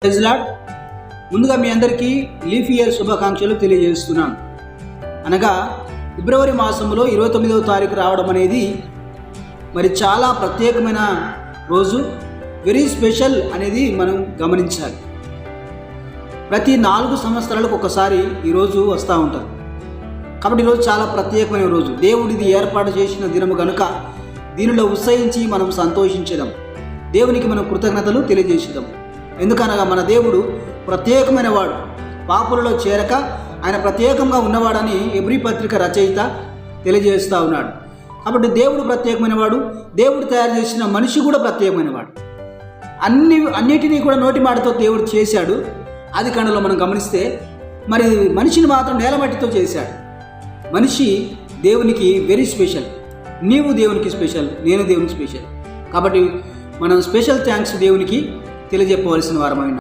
Praise lord. ముందుగా మీ అందరికీ leap year శుభాకాంక్షలు తెలియజేస్తున్నాను. అనగా ఫిబ్రవరి మాసంలో 29వ తారీఖు రావడం అనేది మరి చాలా ప్రత్యేకమైన రోజు, వెరీ స్పెషల్ అనేది మనం గమనించాలి. ప్రతి 4 సంవత్సరాలకు ఒకసారి ఈరోజు వస్తూ ఉంటుంది. కాబట్టి ఈరోజు చాలా ప్రత్యేకమైన రోజు. దేవుడిది ఏర్పాటు చేసిన దినము కనుక దీనిలో ఉత్సహించి మనం సంతోషించడం, దేవునికి మనం కృతజ్ఞతలు తెలియజేసేదాం. ఎందుకనగా మన దేవుడు ప్రత్యేకమైన వాడు, పాపులలో చేరక ఆయన ప్రత్యేకంగా ఉన్నవాడని ఎబ్రీ పత్రిక రచయిత తెలియజేస్తూ ఉన్నాడు. కాబట్టి దేవుడు ప్రత్యేకమైన వాడు, దేవుడు తయారు చేసిన మనిషి కూడా ప్రత్యేకమైన వాడు. అన్నిటినీ కూడా నోటి మాటతో దేవుడు చేశాడు. ఆది కాండంలో మనం గమనిస్తే మరి మనిషిని మాత్రం నేలమట్టితో చేశాడు. మనిషి దేవునికి వెరీ స్పెషల్. నీవు దేవునికి స్పెషల్, నేను దేవునికి స్పెషల్. కాబట్టి మనం స్పెషల్ థ్యాంక్స్ దేవునికి తెలియజెప్పవలసిన వారమైన